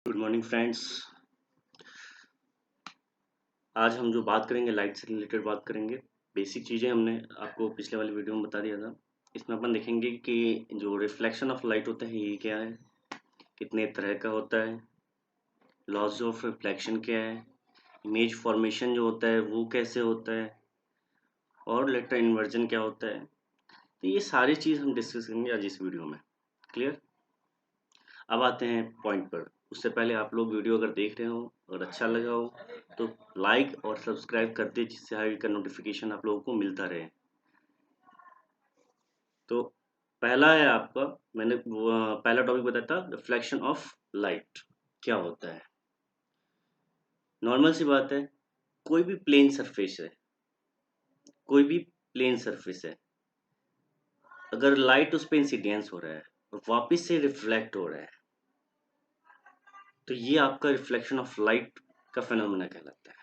Good morning friends. आज हम जो बात करेंगे लाइट से रिलेटेड बात करेंगे। बेसिक चीज़ें हमने आपको पिछले वाली वीडियो में बता दिया था। इसमें अपन देखेंगे कि जो रिफ्लेक्शन ऑफ लाइट होता है ये क्या है, कितने तरह का होता है, लॉज ऑफ रिफ्लेक्शन क्या है, इमेज फॉर्मेशन जो होता है वो कैसे होता है, और लेटर इन्वर्जन क्या होता है। तो ये सारी चीज़ हम डिस्कस करेंगे आज इस वीडियो में। क्लियर। अब आते हैं पॉइंट पर। उससे पहले आप लोग वीडियो अगर देख रहे हो और अच्छा लगा हो तो लाइक और सब्सक्राइब कर दे, जिससे आगे का नोटिफिकेशन आप लोगों को मिलता रहे। तो पहला है आपका, मैंने पहला टॉपिक बताया था रिफ्लेक्शन ऑफ लाइट क्या होता है। नॉर्मल सी बात है, कोई भी प्लेन सरफेस है, कोई भी प्लेन सरफेस है, अगर लाइट उस पर इंसिडेंस हो रहा है और वापस से रिफ्लेक्ट हो रहा है तो ये आपका रिफ्लेक्शन ऑफ लाइट का फिनोमेना कहलाता है।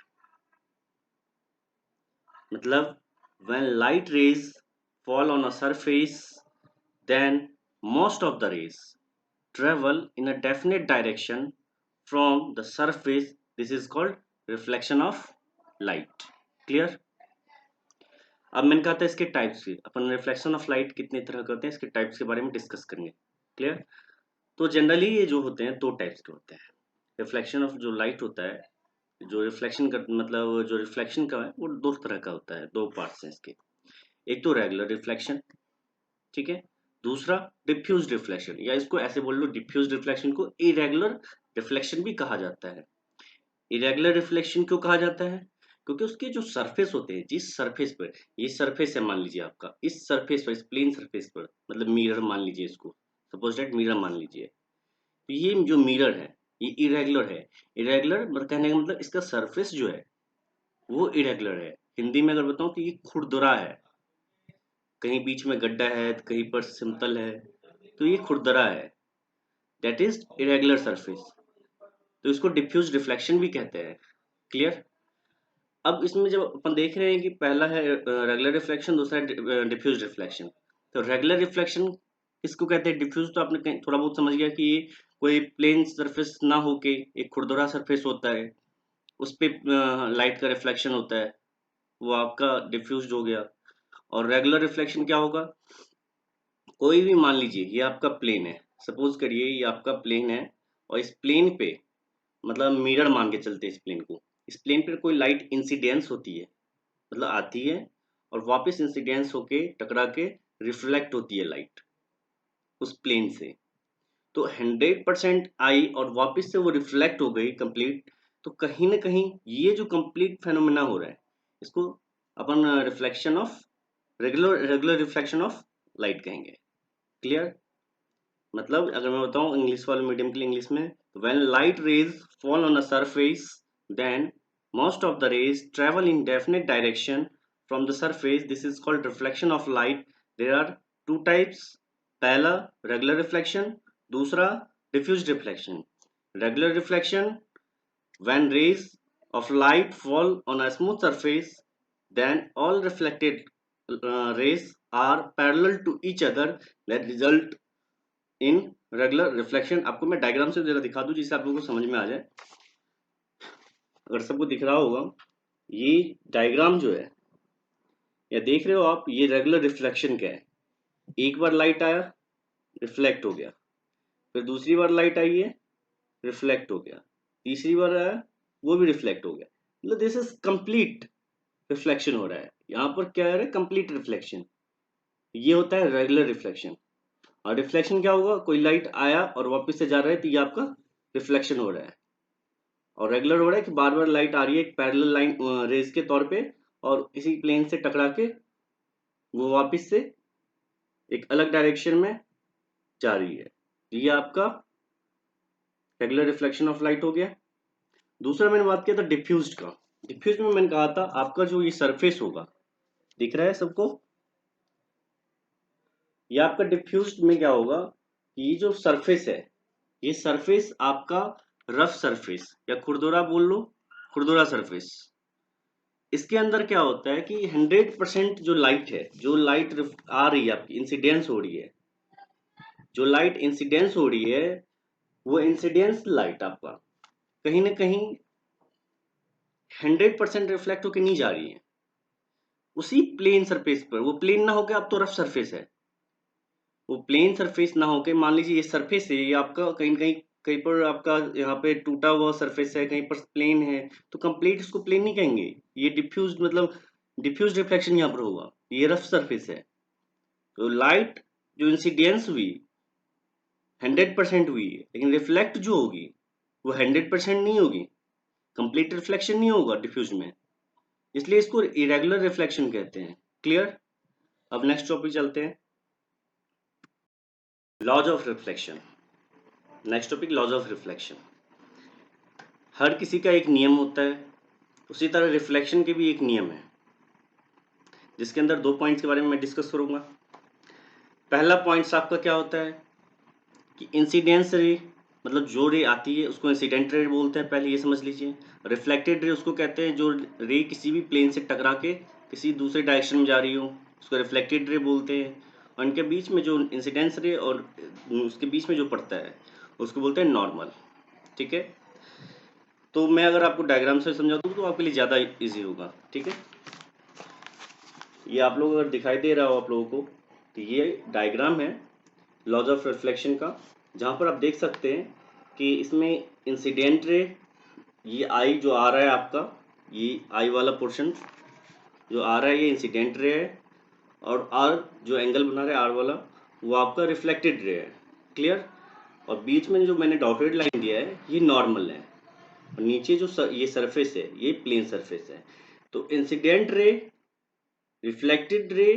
मतलब when light rays fall on a surface, then most of the rays travel in a definite direction from the surface. This is called reflection of light. Clear? अब मैंने कहा था इसके types की, अपन रिफ्लेक्शन ऑफ लाइट कितने तरह के होते हैं इसके टाइप्स के बारे में डिस्कस करेंगे। क्लियर। तो जनरली ये जो होते हैं दो टाइप्स के होते हैं। रिफ्लेक्शन ऑफ जो लाइट होता है, जो रिफ्लेक्शन का मतलब जो रिफ्लेक्शन का है वो दो तरह का होता है, दो पार्ट्स हैं इसके। एक तो रेगुलर रिफ्लेक्शन, ठीक है। दूसरा डिफ्यूज रिफ्लेक्शन, या इसको ऐसे बोल लो, डिफ्यूज रिफ्लेक्शन को इरेगुलर रिफ्लेक्शन भी कहा जाता है। इरेगुलर रिफ्लेक्शन क्यों कहा जाता है? क्योंकि उसके जो सरफेस होते हैं, जिस सरफेस पर, ये सरफेस है मान लीजिए आपका, इस सरफेस पर, इस प्लेन सरफेस पर, मतलब मिरर मान लीजिए इसको, सपोज दैट मिरर मान लीजिए। तो ये जो मिरर है ये इरेगुलर है। इरेगुलर मतलब कहने का मतलब इसका सरफेस जो है वो इरेगुलर है। हिंदी में अगर बताऊं तो ये खुरदुरा है, कहीं बीच में गड्ढा है तो कहीं पर सिंपल है, तो ये खुरदरा है, दैट इज इरेगुलर सरफेस। तो इसको डिफ्यूज रिफ्लेक्शन भी कहते हैं। क्लियर। अब इसमें जब अपन देख रहे हैं कि पहला है रेगुलर रिफ्लेक्शन, दूसरा है डिफ्यूज रिफ्लेक्शन। तो रेगुलर रिफ्लेक्शन इसको कहते हैं। डिफ्यूज तो आपने थोड़ा बहुत समझ गया कि ये कोई प्लेन सरफेस ना होके एक खुरदुरा सरफेस होता है, उस पे लाइट का रिफ्लेक्शन होता है, वो आपका डिफ्यूज हो गया। और रेगुलर रिफ्लेक्शन क्या होगा, कोई भी मान लीजिए ये आपका प्लेन है, सपोज करिए ये आपका प्लेन है, और इस प्लेन पे, मतलब मिरर मान के चलते हैं इस प्लेन को, इस प्लेन पे कोई लाइट इंसिडेंस होती है, मतलब आती है और वापस इंसिडेंस होके टकरा के रिफ्लेक्ट होती है लाइट उस प्लेन से। तो 100% आई और वापस से वो रिफ्लेक्ट हो गई कंप्लीट। तो कहीं ना कहीं ये जो कंप्लीट फेनोमेना हो रहा है इसको अपन reflection of regular regular reflection of light कहेंगे। क्लियर। मतलब अगर मैं बताऊं इंग्लिश वाले मीडियम के लिए इंग्लिश में, when light rays fall on a surface, then most of the rays travel in definite direction from the surface, this is called reflection of light. There are two types, पहला regular reflection, दूसरा diffuse reflection. Regular reflection, when rays of light fall on a smooth surface, then all reflected rays are parallel to each other, that result in regular reflection. आपको मैं diagram से जरा दिखा दूं जिससे आप लोगों को समझ में आ जाए। अगर सबको दिख रहा होगा, ये डायग्राम जो है, या देख रहे हो आप, ये रेगुलर रिफ्लेक्शन क्या है। एक बार लाइट आया, रिफ्लेक्ट हो गया, फिर दूसरी बार लाइट आई है, रिफ्लेक्ट हो गया, तीसरी बार आया, वो भी रिफ्लेक्ट हो गया। मतलब दिस इज कंप्लीट रिफ्लेक्शन हो रहा है। यहाँ पर क्या है, कंप्लीट रिफ्लेक्शन। ये होता है रेगुलर रिफ्लेक्शन। और रिफ्लेक्शन क्या होगा, कोई लाइट आया और वापस से जा रहा है, तो ये आपका रिफ्लेक्शन हो रहा है। और रेगुलर हो रहा है कि बार बार लाइट आ रही है एक पैरेलल लाइन रेज के तौर पे, और इसी प्लेन से टकरा के वो वापस से एक अलग डायरेक्शन में जा रही है। तो ये आपका रेगुलर रिफ्लेक्शन ऑफ लाइट हो गया। दूसरा मैंने बात किया था डिफ्यूज्ड का। डिफ्यूज में मैंने कहा था आपका जो ये सरफेस होगा, दिख रहा है सबको, ये आपका डिफ्यूज्ड में क्या होगा कि ये जो सरफेस है, ये सरफेस आपका रफ सरफेस या खुरदुरा बोल लो, खुरदुरा सरफेस। इसके अंदर क्या होता है कि 100% जो लाइट है, जो लाइट आ रही है आपकी, इंसिडेंस हो रही है, जो लाइट इंसिडेंस हो रही है, वो इंसिडेंस लाइट आपका कहीं ना कहीं 100% रिफ्लेक्ट होकर नहीं जा रही है उसी प्लेन सरफेस पर। वो प्लेन ना होकर अब तो रफ सरफेस है, वो प्लेन सरफेस ना होके मान लीजिए ये सरफेस है, ये आपका कहीं कहीं कहीं पर आपका यहाँ पे टूटा हुआ सरफेस है, कहीं पर प्लेन है, तो कंप्लीट इसको प्लेन नहीं कहेंगे। ये डिफ्यूज मतलब डिफ्यूज रिफ्लेक्शन यहाँ पर होगा, ये रफ सरफेस है। तो लाइट जो इंसिडेंस हुई 100% हुई है, लेकिन रिफ्लेक्ट जो होगी वो 100% नहीं होगी, कंप्लीट रिफ्लेक्शन नहीं होगा डिफ्यूज में, इसलिए इसको इरेगुलर रिफ्लेक्शन कहते हैं। क्लियर? अब नेक्स्ट टॉपिक चलते हैं, laws of reflection. Next topic laws of reflection. हर किसी का एक नियम होता है, उसी तरह रिफ्लेक्शन के भी एक नियम है, जिसके अंदर 2 पॉइंट्स के बारे में मैं डिस्कस करूंगा। पहला पॉइंट्स आपका क्या होता है कि इंसिडेंस रे, मतलब जो रे आती है उसको इंसिडेंट रे बोलते हैं, पहले ये समझ लीजिए। रिफ्लेक्टेड रे उसको कहते हैं जो रे किसी भी प्लेन से टकरा के किसी दूसरे डायरेक्शन में जा रही हो, उसको रिफ्लेक्टेड रे बोलते हैं। और इनके बीच में जो इंसिडेंस रे और उसके बीच में जो पड़ता है उसको बोलते हैं नॉर्मल। ठीक है, तो मैं अगर आपको डायग्राम से समझा दूँ तो आपके लिए ज़्यादा इजी होगा। ठीक है, ये आप लोग अगर दिखाई दे रहा हो आप लोगों को, तो ये डायग्राम है लॉज ऑफ रिफ्लेक्शन का, जहाँ पर आप देख सकते हैं कि इसमें इंसिडेंट रे, ये आई जो आ रहा है आपका, ये आई वाला पोर्शन जो आ रहा है ये इंसिडेंट रे है, और आर जो एंगल बना रहा है आर वाला वो आपका रिफ्लेक्टेड रे है। क्लियर? और बीच में जो मैंने डॉटेड लाइन दिया है ये नॉर्मल है, और नीचे जो ये सरफेस है ये प्लेन सरफेस है। तो incident ray, reflected ray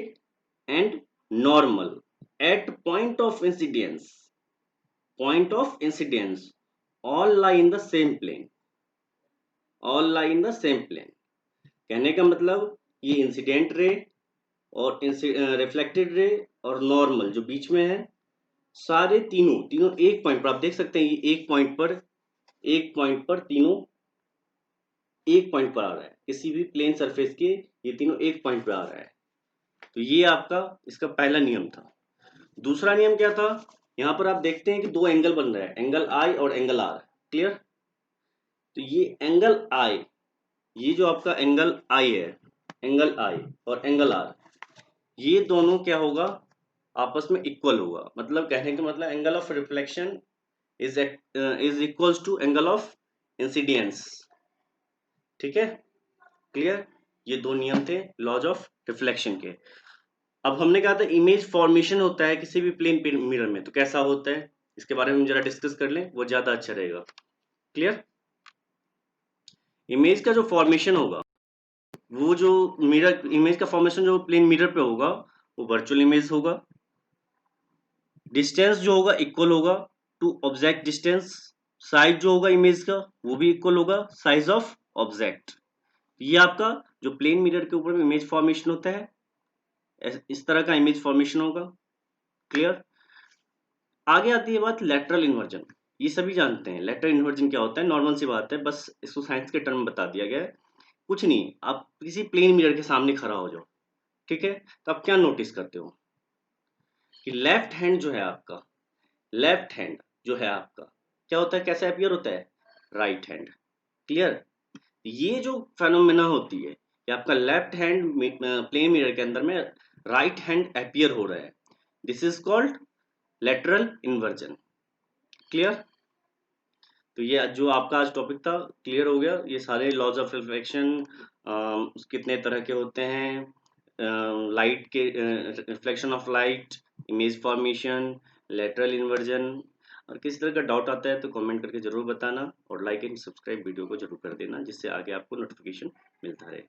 and normal at point of incidence all lie in the same plane, all lie in the same plane। कहने का मतलब ये इंसिडेंट रे और रिफ्लेक्टेड रे और नॉर्मल जो बीच में है, सारे तीनों तीनों एक पॉइंट पर आप देख सकते हैं, ये एक पॉइंट पर तीनों एक पॉइंट पर आ रहा है, किसी भी प्लेन सरफेस के ये तीनों एक पॉइंट पर आ रहा है। तो ये आपका इसका पहला नियम था। दूसरा नियम क्या था, यहाँ पर आप देखते हैं कि 2 एंगल बन रहा है, एंगल आई और एंगल आर। क्लियर? तो ये एंगल आई, ये जो आपका एंगल आई है, एंगल आई और एंगल आर, ये दोनों क्या होगा, आपस में इक्वल होगा। मतलब कहने का मतलब angle of reflection is equals to angle of incidence. ठीक है, क्लियर? ये 2 नियम थे लॉज ऑफ रिफ्लेक्शन के। अब हमने कहा था इमेज फॉर्मेशन होता है किसी भी प्लेन मिरर में, तो कैसा होता है इसके बारे में जरा डिस्कस कर लें, वो ज्यादा अच्छा रहेगा। क्लियर? इमेज का जो फॉर्मेशन होगा, वो जो मिरर इमेज का फॉर्मेशन जो प्लेन मिरर पे होगा वो वर्चुअल इमेज होगा। डिस्टेंस जो होगा इक्वल होगा टू ऑब्जेक्ट डिस्टेंस। साइज जो होगा इमेज का वो भी इक्वल होगा साइज ऑफ ऑब्जेक्ट। ये आपका जो प्लेन मिरर के ऊपर इमेज फॉर्मेशन होता है, इस तरह का इमेज फॉर्मेशन होगा। क्लियर? आगे आती है बात लेटरल इन्वर्जन। ये सभी जानते हैं लेटरल इन्वर्जन क्या होता है, नॉर्मल सी बात है, बस इसको साइंस के टर्म में बता दिया गया है। कुछ नहीं, आप किसी प्लेन मिरर के सामने खड़ा हो जाओ, ठीक है, तो आप क्या नोटिस करते हो कि लेफ्ट हैंड जो है आपका, लेफ्ट हैंड जो है आपका क्या होता है, कैसे अपीयर होता है, राइट हैंड। क्लियर? ये जो फेनोमेना होती है कि आपका लेफ्ट हैंड प्लेन मिरर के अंदर में राइट हैंड अपीयर हो रहा है, this is called lateral inversion. Clear? तो ये जो आपका आज टॉपिक था क्लियर हो गया। ये सारे लॉज ऑफ रिफ्लेक्शन कितने तरह के होते हैं, लाइट के reflection of light, image formation, lateral inversion. और किसी तरह का डाउट आता है तो कमेंट करके जरूर बताना, और लाइक एंड सब्सक्राइब वीडियो को जरूर कर देना, जिससे आगे आपको नोटिफिकेशन मिलता रहे।